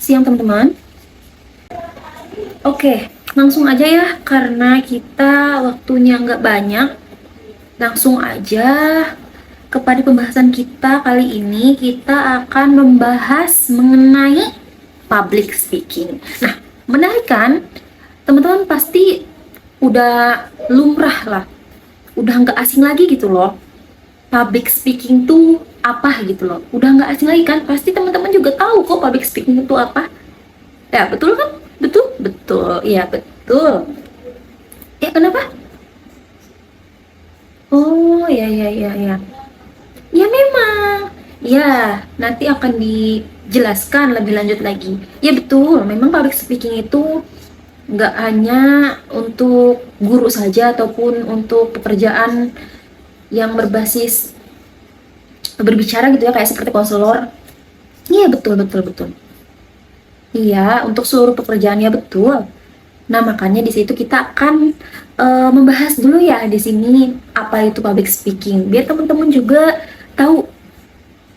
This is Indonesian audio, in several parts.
Siang teman-teman. Oke, langsung aja ya, karena kita waktunya nggak banyak. Langsung aja kepada pembahasan kita kali ini. Kita akan membahas mengenai public speaking. Nah, menarik kan? Teman-teman pasti udah lumrah lah, udah nggak asing lagi gitu loh. Public speaking tuh apa gitu loh, udah nggak asing lagi kan? Pasti teman-teman juga tahu kok public speaking itu apa. Ya, betul kan? Betul? Betul. Iya, betul. Ya, kenapa? Oh, ya, ya, ya, ya. Ya, memang. Ya, nanti akan dijelaskan lebih lanjut lagi. Ya, betul. Memang public speaking itu nggak hanya untuk guru saja ataupun untuk pekerjaan yang berbasis berbicara gitu ya, kayak seperti konselor. Iya, betul, betul, betul. Iya, untuk seluruh pekerjaannya betul. Nah, makanya di situ kita akan membahas dulu ya di sini apa itu public speaking. Biar teman-teman juga tahu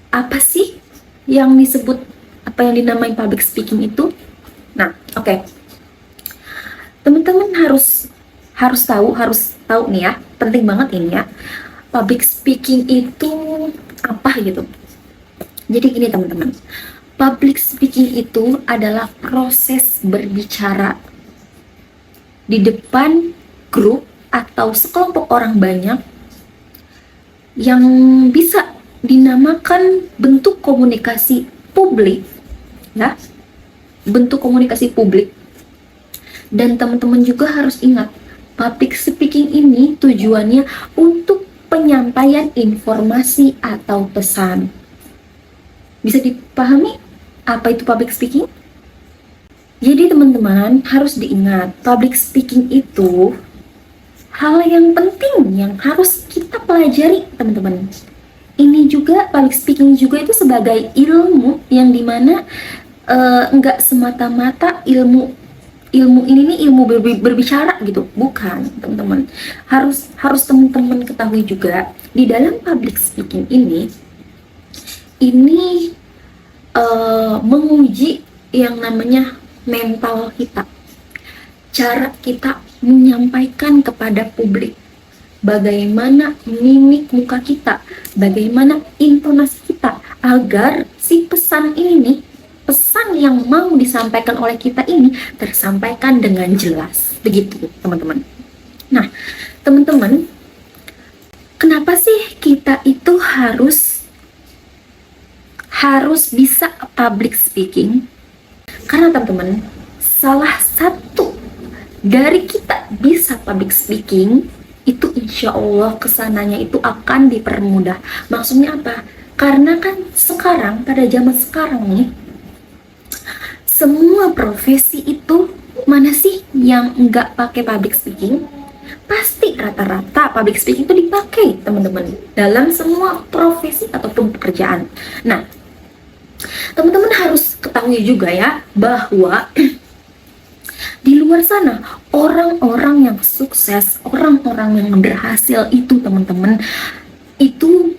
apa sih yang disebut, apa yang dinamai public speaking itu. Nah, oke. Teman-teman harus tahu nih ya. Penting banget ini ya. Public speaking itu apa gitu. Jadi gini teman-teman. Public speaking itu adalah proses berbicara di depan grup atau sekelompok orang banyak yang bisa dinamakan bentuk komunikasi publik, ya, bentuk komunikasi publik. Dan teman-teman juga harus ingat, public speaking ini tujuannya untuk penyampaian informasi atau pesan. Bisa dipahami apa itu public speaking? Jadi teman-teman harus diingat, public speaking itu hal yang penting yang harus kita pelajari teman-teman. Ini juga public speaking juga itu sebagai ilmu yang dimana nggak semata-mata ilmu ini nih ilmu berbicara gitu, bukan teman-teman. Harus teman-teman ketahui juga di dalam public speaking ini menguji yang namanya mental kita, cara kita menyampaikan kepada publik, bagaimana mimik muka kita, bagaimana intonasi kita, agar si pesan ini nih, pesan yang mau disampaikan oleh kita ini tersampaikan dengan jelas. Begitu teman-teman. Nah teman-teman, kenapa sih kita itu harus bisa public speaking? Karena teman-teman, salah satu dari kita bisa public speaking itu insya Allah kesananya itu akan dipermudah. Maksudnya apa? Karena kan sekarang, pada zaman sekarang nih, semua profesi itu mana sih yang nggak pakai public speaking? Pasti rata-rata public speaking itu dipakai teman-teman dalam semua profesi ataupun pekerjaan. Nah, teman-teman harus ketahui juga ya bahwa di luar sana orang-orang yang sukses, orang-orang yang berhasil itu teman-teman, itu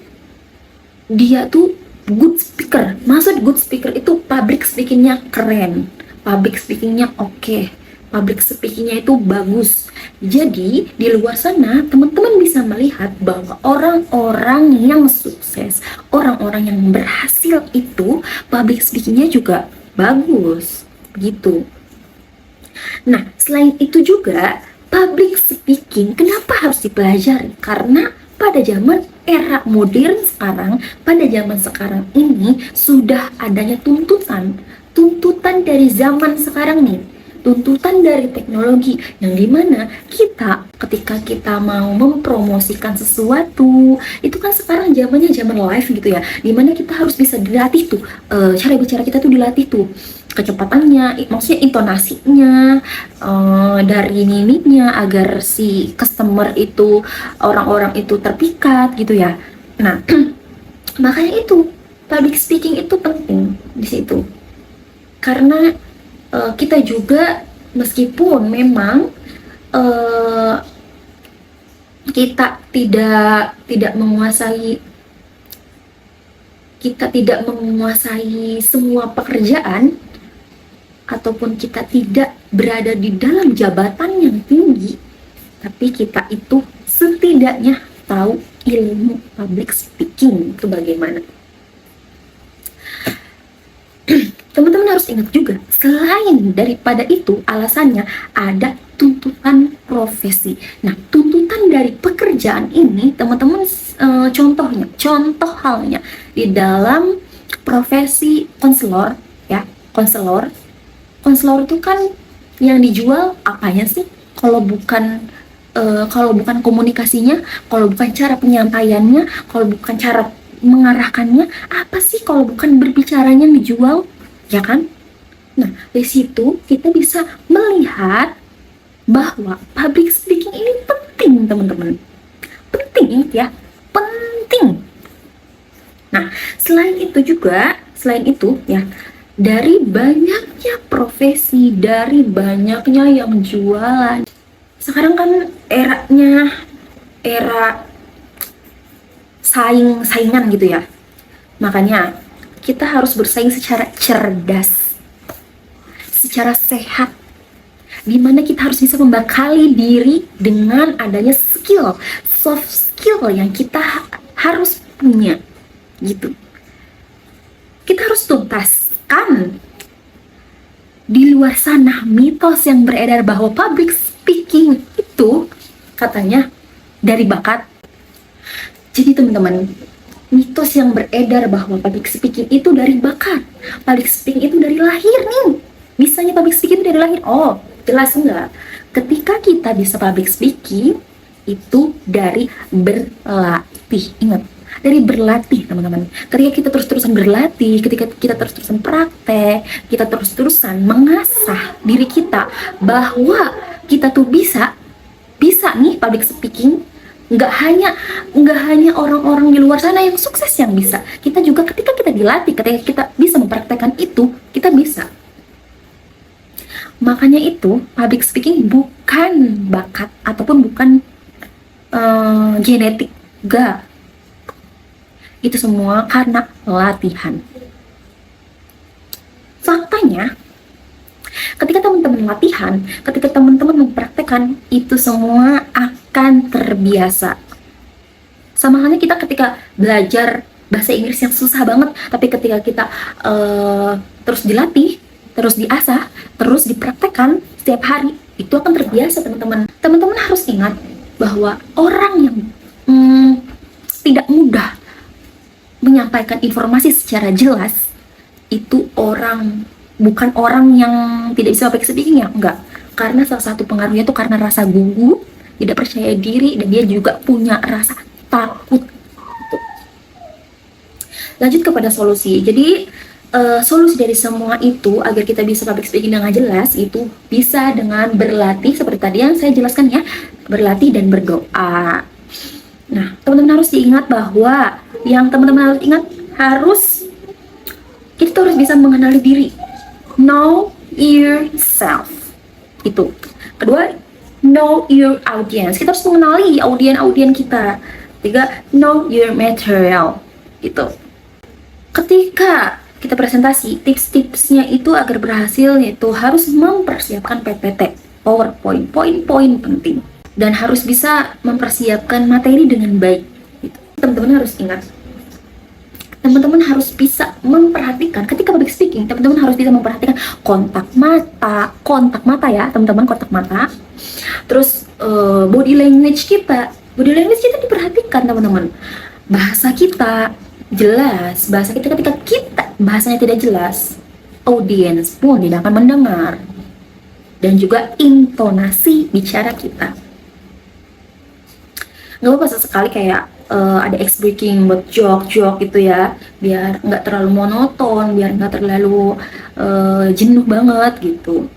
dia tuh good speaker. Maksud good speaker itu public speakingnya keren, public speakingnya oke, public speakingnya itu bagus. Jadi di luar sana teman-teman bisa melihat bahwa orang-orang yang sukses, orang-orang yang berhasil itu public speakingnya juga bagus gitu. Nah selain itu juga public speaking kenapa harus dipelajari? Karena pada zaman era modern sekarang, pada zaman sekarang ini sudah adanya tuntutan dari zaman sekarang nih, tuntutan dari teknologi yang dimana kita ketika kita mau mempromosikan sesuatu itu kan sekarang zamannya zaman live gitu ya, dimana kita harus bisa dilatih tuh, cara bicara kita tuh dilatih tuh, kecepatannya, maksudnya intonasinya, dari mimiknya agar si customer itu, orang-orang itu terpikat gitu ya. Nah makanya itu public speaking itu penting di situ, karena kita juga meskipun memang kita tidak menguasai semua pekerjaan, ataupun kita tidak berada di dalam jabatan yang tinggi, tapi kita itu setidaknya tahu ilmu public speaking itu bagaimana. Teman-teman harus ingat juga, selain daripada itu alasannya ada tuntutan profesi. Nah, tuntutan dari pekerjaan ini, teman-teman, contoh halnya di dalam profesi konselor, ya, konselor itu kan yang dijual apanya sih? Kalau bukan komunikasinya, kalau bukan cara penyampaiannya, kalau bukan cara mengarahkannya, apa sih kalau bukan berbicaranya yang dijual? Ya kan? Nah, dari situ kita bisa melihat bahwa public speaking ini penting, teman-teman. Penting, ya. Penting. Nah, selain itu ya, dari banyaknya profesi, dari banyaknya yang jualan. Sekarang kan era saingan gitu ya. Makanya kita harus bersaing secara cerdas, secara sehat, dimana kita harus bisa membekali diri dengan adanya soft skill yang kita harus punya, gitu. Kita harus tuntaskan di luar sana mitos yang beredar bahwa public speaking itu katanya dari bakat. Jadi teman-teman, mitos yang beredar bahwa public speaking itu dari bakat, public speaking itu dari lahir nih. Bisanya public speaking itu dari lahir? Oh, jelas enggak. Ketika kita bisa public speaking, itu dari berlatih. Ingat, dari berlatih, teman-teman. Ketika kita terus-terusan berlatih, ketika kita terus-terusan praktek, kita terus-terusan mengasah diri kita bahwa kita tuh bisa nih public speaking. Nggak hanya orang-orang di luar sana yang sukses yang bisa. Kita juga ketika kita dilatih, ketika kita bisa mempraktekkan itu, kita bisa. Makanya itu, public speaking bukan bakat ataupun bukan genetik. Enggak. Itu semua karena latihan. Faktanya, ketika teman-teman latihan, ketika teman-teman mempraktekkan, itu semua akan terbiasa. Sama halnya kita ketika belajar bahasa Inggris yang susah banget, tapi ketika kita terus dilatih, terus diasah, terus dipraktekkan setiap hari, itu akan terbiasa, teman-teman. Teman-teman harus ingat bahwa orang yang tidak mudah menyampaikan informasi secara jelas, itu bukan orang yang tidak bisa public speaking, ya, enggak. Karena salah satu pengaruhnya itu karena rasa gugup, tidak percaya diri, dan dia juga punya rasa takut. Lanjut kepada solusi. Jadi solusi dari semua itu agar kita bisa public speaking dengan jelas itu bisa dengan berlatih seperti tadi yang saya jelaskan ya, berlatih dan berdoa. Nah, teman-teman harus diingat bahwa kita harus bisa mengenali diri. Know yourself. Itu. Kedua, know your audience. Kita harus mengenali audien kita. Tiga, know your material. Gitu. Ketika kita presentasi, tips-tipsnya itu agar berhasil yaitu harus mempersiapkan PPT, PowerPoint, poin-poin penting, dan harus bisa mempersiapkan materi dengan baik. Gitu. Teman-teman harus ingat. Teman-teman harus bisa memperhatikan ketika public speaking, teman-teman harus bisa memperhatikan kontak mata ya, teman-teman, kontak mata. Terus body language kita diperhatikan, teman-teman. Bahasa kita jelas, ketika kita bahasanya tidak jelas, audiens pun tidak akan mendengar. Dan juga intonasi bicara kita. Nggak apa-apa sesekali kayak ada ice breaking buat joke gitu ya, biar nggak terlalu monoton, biar nggak terlalu jenuh banget gitu.